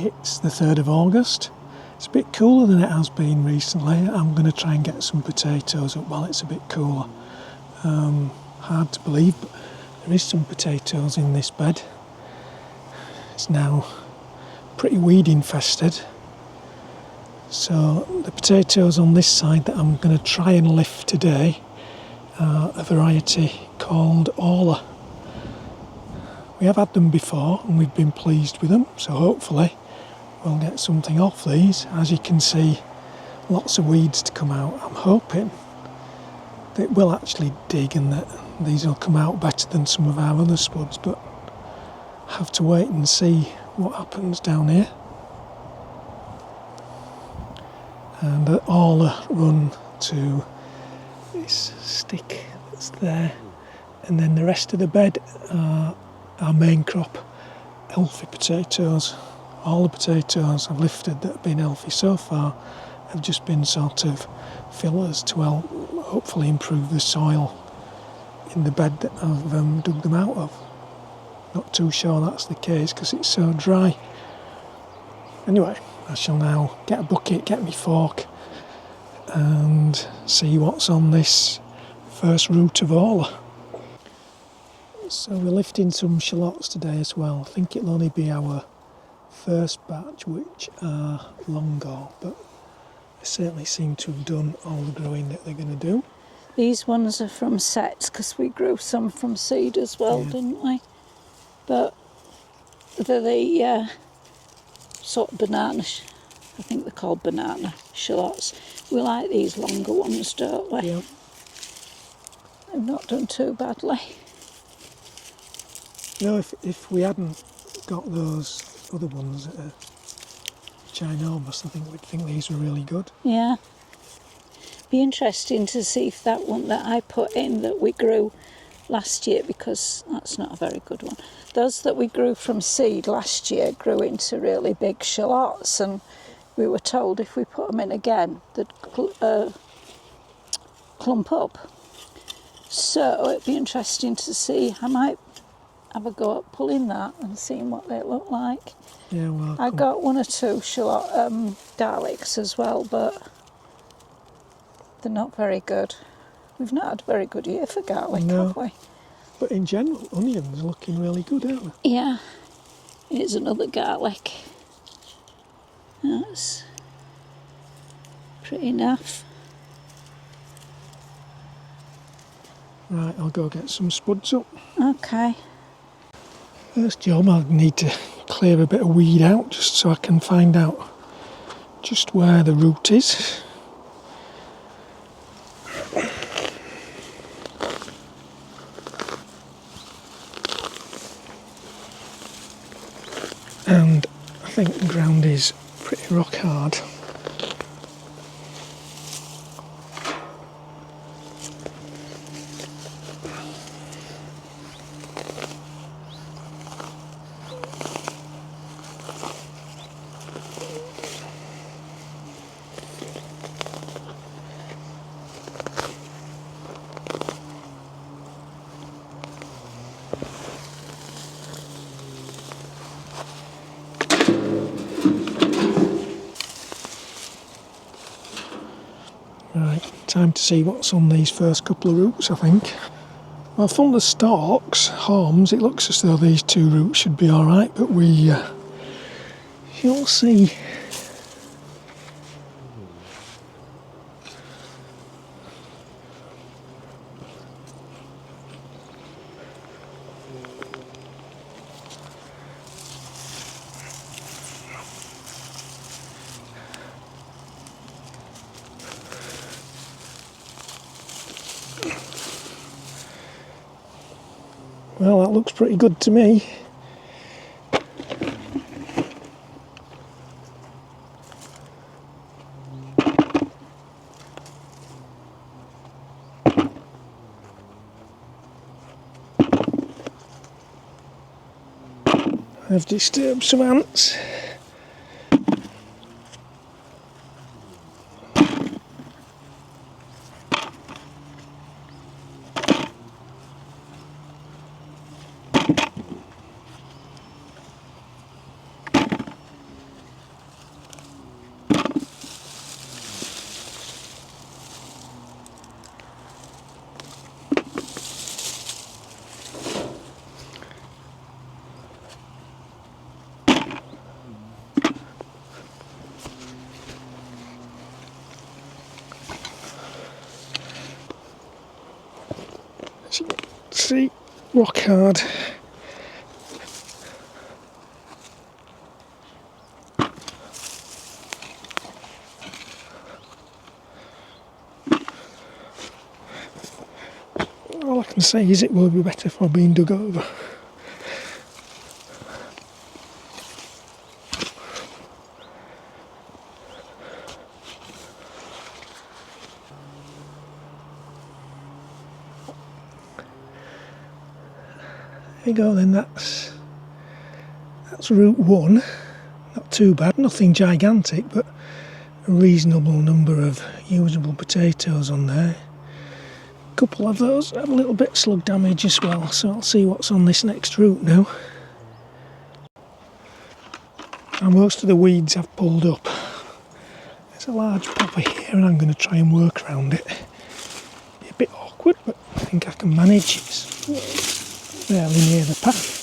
It's the 3rd of August. It's a bit cooler than it has been recently. I'm going to try and get some potatoes up while it's a bit cooler. Hard to believe, but there is some potatoes in this bed. It's now pretty weed infested. So the potatoes on this side that I'm going to try and lift today are a variety called Orla. We have had them before and we've been pleased with them, so hopefully we'll get something off these. As you can see, lots of weeds to come out. I'm hoping that it will actually dig and that these will come out better than some of our other spuds, but I have to wait and see what happens down here. And all run to this stick that's there, and then the rest of the bed are our main crop, healthy potatoes. All the potatoes I've lifted that have been healthy so far have just been sort of fillers to help hopefully improve the soil in the bed that I've dug them out of. Not too sure that's the case because it's so dry. Anyway, I shall now get a bucket, get my fork and see what's on this first root of Orla. So we're lifting some shallots today as well. I think it'll only be our first batch which are longer, but they certainly seem to have done all the growing that they're going to do. These ones are from sets because we grew some from seed as well, didn't we? But they're the sort of banana, I think they're called banana shallots. We like these longer ones, don't we? Yeah. They've not done too badly. No, if we hadn't got those other ones that are ginormous, I think we'd think these were really good. Yeah. Be interesting to see if that one that I put in that we grew last year, because that's not a very good one. Those that we grew from seed last year grew into really big shallots, and we were told if we put them in again, they'd clump up. So it'd be interesting to see. I might have a go at pulling that and seeing what they look like. Yeah, well, I got 1 or 2 shallot garlics as well, but they're not very good. We've not had a very good year for garlic, have we? But in general, onions are looking really good, aren't they? Yeah. Here's another garlic. That's pretty naff. Right, I'll go get some spuds up. Okay. First job, I need to clear a bit of weed out just so I can find out just where the root is. And I think the ground is pretty rock hard. Right, time to see what's on these first couple of roots, I think. Well, from the stalks, haulms, it looks as though these 2 roots should be alright, but we shall see. Well, that looks pretty good to me. I've disturbed some ants. As you can see, rock hard. All I can say is it will be better for being dug over. There you go then, that's route 1. Not too bad, nothing gigantic, but a reasonable number of usable potatoes on there. A couple of those have a little bit of slug damage as well, so I'll see what's on this next route now. And most of the weeds I've pulled up. There's a large popper here and I'm going to try and work around it. Be a bit awkward, but I think I can manage. It's fairly near the path.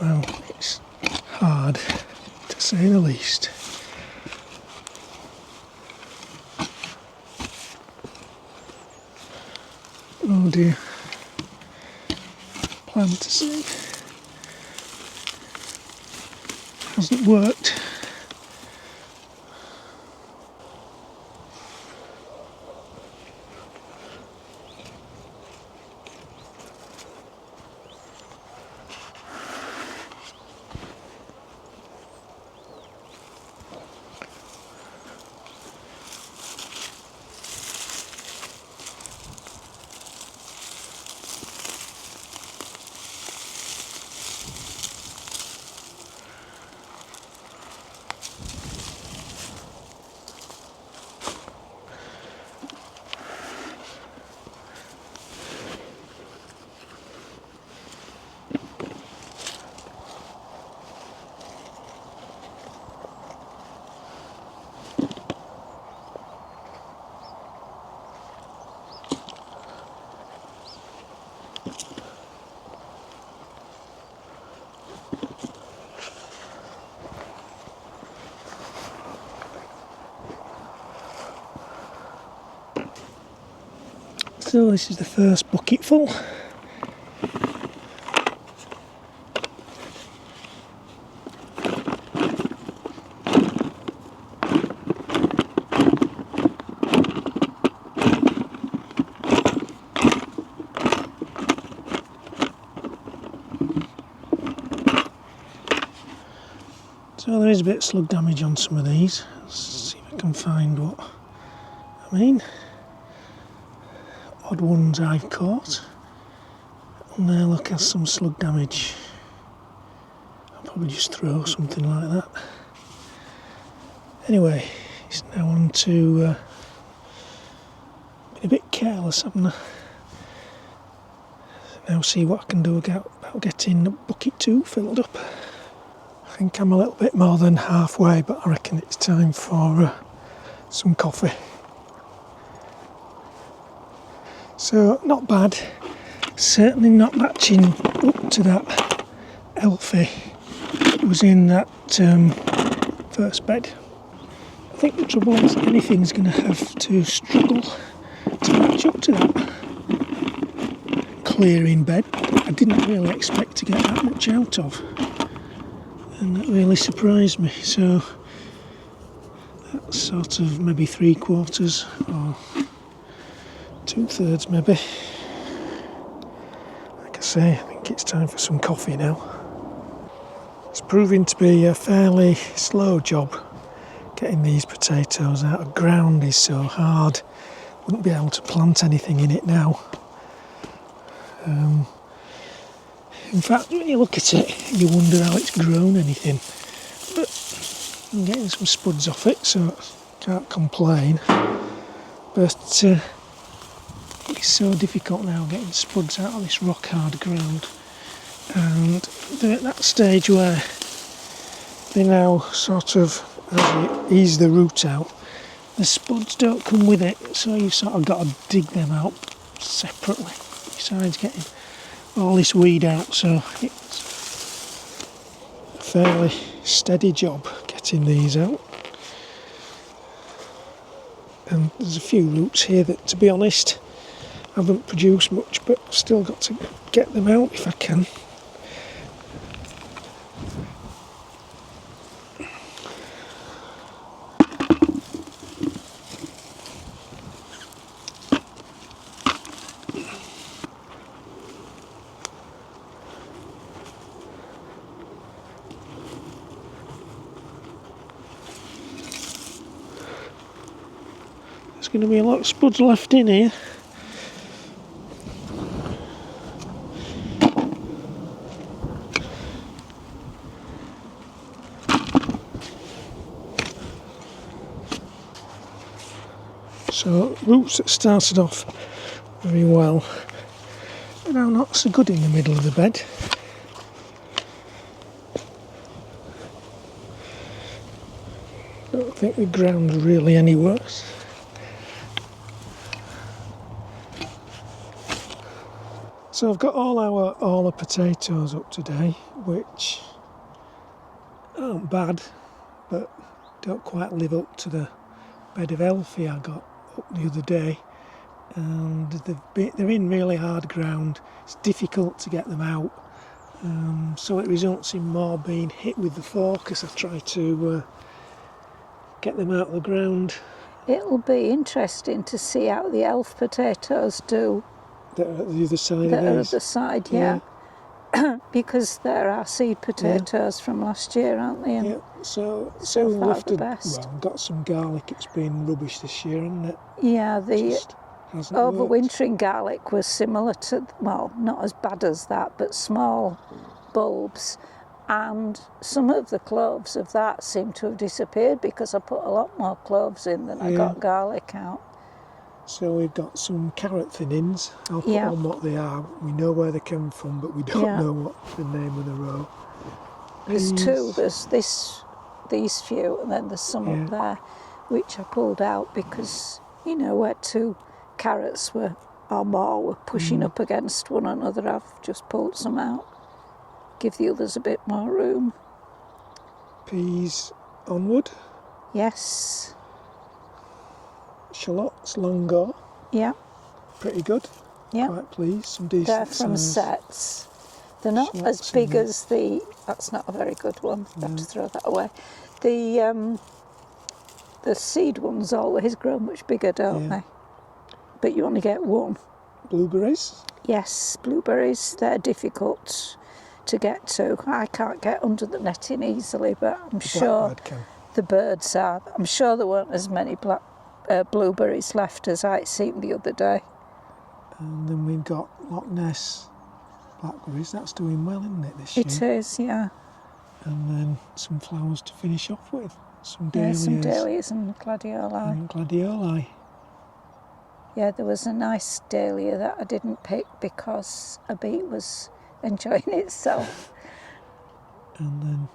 Well, it's hard, to say the least. Oh dear. Plan to save. Hasn't worked. So this is the first bucket full. So there is a bit of slug damage on some of these. Let's see if I can find what I mean. Odd ones I've caught. And there, look, has some slug damage. I'll probably just throw something like that. Anyway, it's now on to be a bit careless, haven't I? Now see what I can do about getting bucket 2 filled up. I think I'm a little bit more than halfway, but I reckon it's time for some coffee. So, not bad. Certainly not matching up to that Elfie that was in that first bed. I think the trouble is anything's going to have to struggle to match up to that clearing bed. I didn't really expect to get that much out of, and that really surprised me. So that's sort of maybe 3/4 or 2/3 maybe. Like I say, I think it's time for some coffee now. It's proving to be a fairly slow job getting these potatoes out of ground. Is so hard. Wouldn't be able to plant anything in it now. In fact, when you look at it, you wonder how it's grown anything. But I'm getting some spuds off it, so I can't complain. But it's so difficult now getting spuds out of this rock hard ground. And they're at that stage where they now sort of, as you ease the root out, the spuds don't come with it, so you've sort of got to dig them out separately, besides getting all this weed out. So it's a fairly steady job getting these out. And there's a few roots here that, to be honest, haven't produced much, but still got to get them out if I can. There's going to be a lot of spuds left in here. So roots that started off very well are now not so good in the middle of the bed. I don't think the ground's really any worse. So I've got all our Orla potatoes up today, which aren't bad, but don't quite live up to the bed of Elfie I got up the other day. And they're in really hard ground. It's difficult to get them out, so it results in more being hit with the fork as I try to get them out of the ground. It'll be interesting to see how the elf potatoes do. That are at the other side That of are these. at the side, yeah. Because they're our seed potatoes from last year, aren't they? And Yeah, so so far lifted, the best. well, got some garlic. It's been rubbish this year, hasn't it? Yeah, the Just hasn't worked. overwintering garlic was similar to, well, not as bad as that, but small bulbs. And some of the cloves of that seem to have disappeared because I put a lot more cloves in than I got garlic out. So we've got some carrot thinings. I'll put on what they are. We know where they come from, but we don't know what the name of the row. There's two. There's these few, and then there's some up there, which I pulled out because, you know, where two carrots were or more were pushing up against one another. I've just pulled some out. Give the others a bit more room. Peas onward. Yes. Shallots, long go. Yeah. Pretty good. Yeah. Quite pleased. Some decent They're from size. sets. They're not Shallots as big as the. That's not a very good one. I have to throw that away. The seed ones always grow much bigger, don't they? But you only get one. Blueberries. Yes, blueberries. They're difficult to get to. I can't get under the netting easily, but I'm sure the birds are. I'm sure there weren't as many blueberries left as I seemed the other day. And then we've got Loch Ness blackberries. That's doing well, isn't it, this year? It is, yeah. And then some flowers to finish off with. Some dahlias. Yeah, some dahlias and gladioli. And gladioli. Yeah, there was a nice dahlia that I didn't pick because a bee was enjoying itself. And then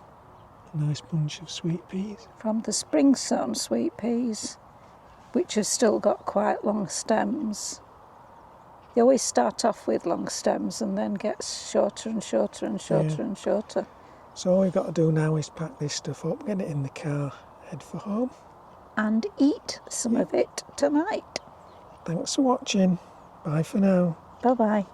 a nice bunch of sweet peas. From the spring sown sweet peas, which have still got quite long stems. They always start off with long stems and then get shorter and shorter and shorter and shorter. So all we've got to do now is pack this stuff up, get it in the car, head for home. And eat some of it tonight. Thanks for watching. Bye for now. Bye-bye.